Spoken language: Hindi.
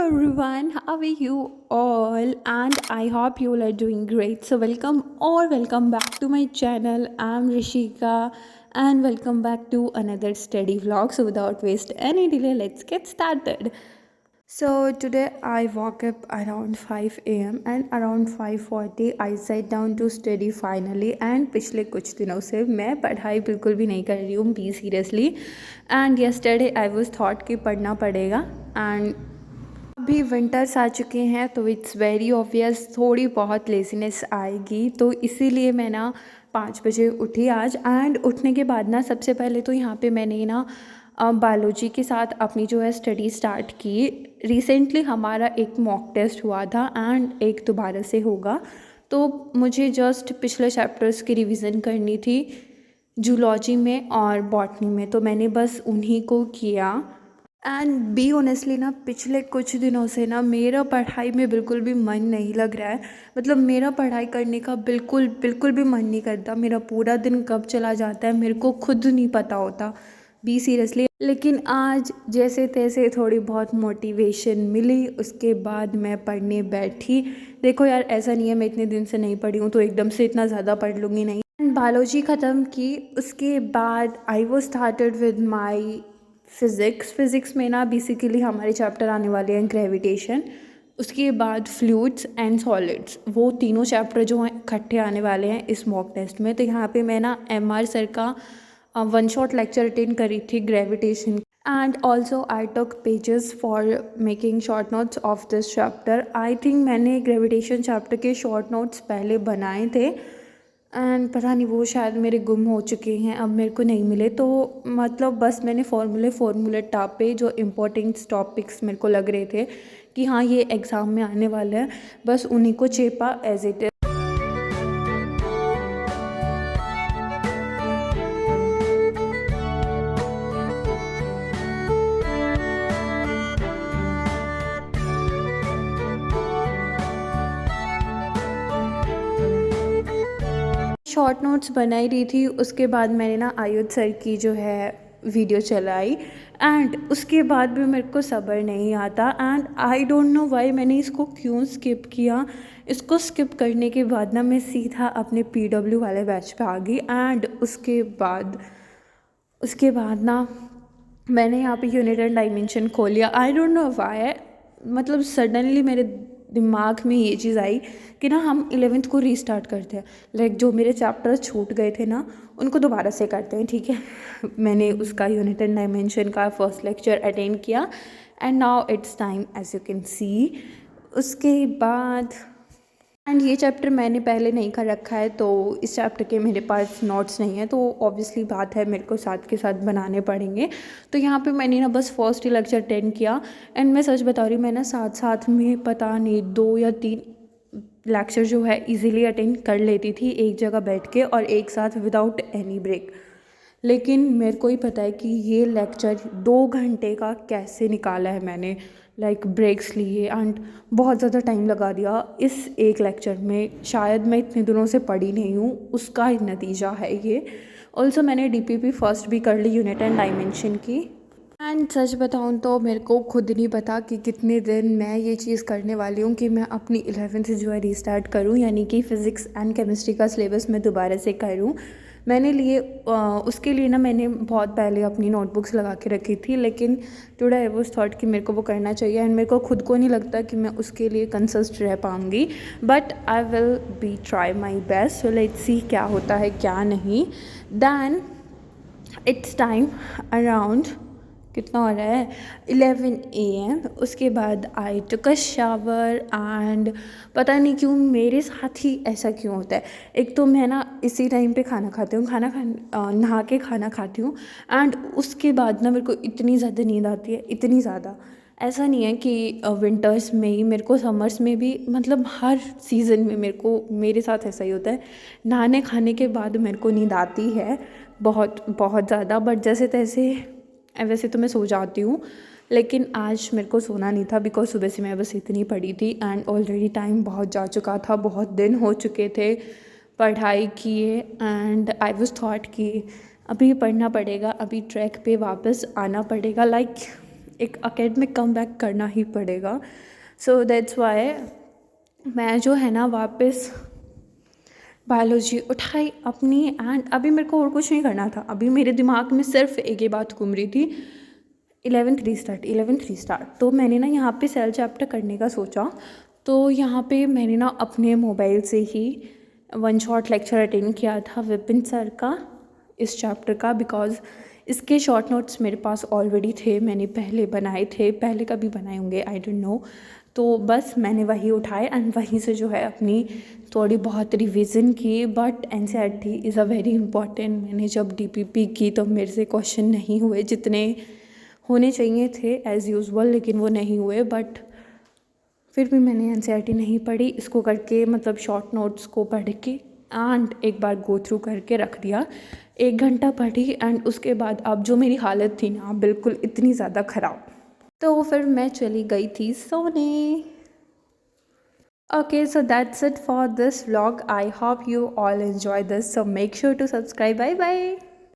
everyone, how are you all? And I hope you all are doing great. So, welcome back to my channel. I'm Rishika, and welcome back to another study vlog. So, without waste any delay, let's get started. So today I woke up around 5 a.m. and around 5:40 I sat down to study finally and पिछले कुछ दिनों से मैं पढ़ाई बिल्कुल भी नहीं कर रही हूँ B seriously and yesterday I was thought कि पढ़ना पड़ेगा एंड अभी विंटर्स आ चुके हैं तो इट्स वेरी ऑब्वियस थोड़ी बहुत लेजीनेस आएगी तो इसीलिए मैं ना 5 बजे उठी आज एंड उठने के बाद ना सबसे पहले तो यहाँ पे मैंने ना बायोलॉजी के साथ अपनी जो है स्टडी स्टार्ट की। रिसेंटली हमारा एक मॉक टेस्ट हुआ था एंड एक दोबारा से होगा तो मुझे जस्ट पिछले चैप्टर्स की रिवीजन करनी थी जूलॉजी में और बॉटनी में, तो मैंने बस उन्हीं को किया। एंड बी ऑनेस्टली ना पिछले कुछ दिनों से ना मेरा पढ़ाई में बिल्कुल भी मन नहीं लग रहा है। मतलब मेरा पढ़ाई करने का बिल्कुल बिल्कुल भी मन नहीं करता। मेरा पूरा दिन कब चला जाता है मेरे को खुद नहीं पता होता बी सीरियसली। लेकिन आज जैसे तैसे थोड़ी बहुत मोटिवेशन मिली, उसके बाद मैं पढ़ने बैठी। देखो यार, ऐसा नहीं है मैं इतने दिन से नहीं पढ़ी हूँ तो एकदम से इतना ज़्यादा पढ़ लूँगी नहीं। बायोलॉजी ख़त्म की, उसके बाद I was started with my physics में ना बेसिकली हमारे चैप्टर आने वाले हैं ग्रेविटेशन, उसके बाद फ्लूइड्स एंड सॉलिड्स। वो तीनों चैप्टर जो हैं इकट्ठे आने वाले हैं इस मॉक टेस्ट में। तो यहाँ पे मैं ना MR सर का वन शॉट लेक्चर अटेंड करी थी gravitation and also I took pages for making short notes of this chapter. I think मैंने ग्रेविटेशन चैप्टर के शॉर्ट नोट्स पहले बनाए थे एंड पता नहीं वो शायद मेरे गुम हो चुके हैं, अब मेरे को नहीं मिले। तो मतलब बस मैंने फॉर्मूले टापे जो इम्पोर्टेंट टॉपिक्स मेरे को लग रहे थे कि हाँ ये एग्ज़ाम में आने वाले हैं, बस उन्हीं को चेपा as it is. Short notes बनाई रही थी, उसके बाद मैंने ना आयुध सर की जो है वीडियो चलाई एंड उसके बाद भी मेरे को सब्र नहीं आता and I don't know why मैंने इसको क्यों स्किप किया। इसको स्किप करने के बाद ना मैं सीधा अपने PW वाले बैच पे आ गई एंड उसके बाद ना मैंने यहाँ पे यूनिट एंड डायमेंशन खोल लिया। आई डोंट नो वाई, मतलब सडनली मेरे दिमाग में ये चीज़ आई कि ना हम 11th को रीस्टार्ट करते हैं। लाइक जो मेरे चैप्टर छूट गए थे ना उनको दोबारा से करते हैं, ठीक है। मैंने उसका यूनिट एंड डायमेंशन का फर्स्ट लेक्चर अटेंड किया and now it's time as you can see. उसके बाद एंड ये चैप्टर मैंने पहले नहीं कर रखा है तो इस चैप्टर के मेरे पास नोट्स नहीं है, तो ऑब्वियसली बात है मेरे को साथ के साथ बनाने पड़ेंगे। तो यहाँ पे मैंने ना बस फर्स्ट ही लेक्चर अटेंड किया एंड मैं सच बता रही हूँ, मैं ना साथ साथ में पता नहीं 2 या 3 लेक्चर जो है इजीली अटेंड कर लेती थी एक जगह बैठ के और एक साथ विदाउट एनी ब्रेक। लेकिन मेरे को ही पता है कि ये लेक्चर 2 घंटे का कैसे निकाला है मैंने, लाइक ब्रेक्स लिए एंड बहुत ज़्यादा टाइम लगा दिया इस एक लेक्चर में। शायद मैं इतने दिनों से पढ़ी नहीं हूँ, उसका ही नतीजा है ये। ऑल्सो मैंने DPP फर्स्ट भी कर ली यूनिट एंड डायमेंशन की एंड सच बताऊँ तो मेरे को खुद नहीं पता कि कितने दिन मैं ये चीज़ करने वाली हूँ कि मैं अपनी 11th जो है रीस्टार्ट करूँ, यानी कि फ़िज़िक्स एंड केमिस्ट्री का सिलेबस मैं दोबारा से करूँ। मैंने उसके लिए ना मैंने बहुत पहले अपनी नोटबुक्स लगा के रखी थी, लेकिन टुडे आई वाज थॉट कि मेरे को वो करना चाहिए एंड मेरे को खुद को नहीं लगता कि मैं उसके लिए कंसिस्ट रह पाऊँगी, but I will be try my best. So let's see क्या होता है क्या नहीं। दैन इट्स टाइम अराउंड कितना हो रहा है 11 AM। उसके बाद आई टुक अ शावर एंड पता नहीं क्यों मेरे साथ ही ऐसा क्यों होता है। एक तो मैं ना इसी टाइम पे खाना खाती हूँ, नहा के खाना खाती हूँ एंड उसके बाद ना मेरे को इतनी ज़्यादा नींद आती है, इतनी ज़्यादा। ऐसा नहीं है कि विंटर्स में ही, मेरे को समर्स में भी, मतलब हर सीज़न में मेरे साथ ऐसा ही होता है। नहाने खाने के बाद मेरे को नींद आती है बहुत बहुत ज़्यादा, बट जैसे तैसे वैसे तो मैं सो जाती हूँ। लेकिन आज मेरे को सोना नहीं था बिकॉज सुबह से मैं बस इतनी पढ़ी थी एंड ऑलरेडी टाइम बहुत जा चुका था, बहुत दिन हो चुके थे पढ़ाई किए एंड आई वाज थॉट कि अभी पढ़ना पड़ेगा, अभी ट्रैक पे वापस आना पड़ेगा। लाइक एक एकेडमिक कमबैक करना ही पड़ेगा। सो दैट्स वाई मैं जो है ना वापस बायोलॉजी उठाई अपनी, एंड अभी मेरे को और कुछ नहीं करना था। अभी मेरे दिमाग में सिर्फ एक ही बात घूम रही थी, 11th रीस्टार्ट। तो मैंने ना यहाँ पे सेल चैप्टर करने का सोचा। तो यहाँ पे मैंने ना अपने मोबाइल से ही वन शॉट लेक्चर अटेंड किया था विपिन सर का इस चैप्टर का, बिकॉज इसके शॉर्ट नोट्स मेरे पास ऑलरेडी थे, मैंने पहले बनाए थे, पहले कभी बनाए होंगे आई डोंट नो। तो बस मैंने वही उठाए एंड वहीं से जो है अपनी थोड़ी बहुत रिवीजन की। But NCERT is a very important. मैंने जब डीपीपी की तो मेरे से क्वेश्चन नहीं हुए जितने होने चाहिए थे एज़ यूजुअल, लेकिन वो नहीं हुए। बट फिर भी मैंने एनसीईआरटी नहीं पढ़ी, इसको करके मतलब शॉर्ट नोट्स को पढ़ के एंड एक बार गो थ्रू करके रख दिया। 1 घंटा पढ़ी एंड उसके बाद अब जो मेरी हालत थी ना बिल्कुल इतनी ज़्यादा ख़राब, तो फिर मैं चली गई थी सोने। Okay, so that's it for this vlog. I hope you all enjoy this. So make sure to subscribe. Bye bye.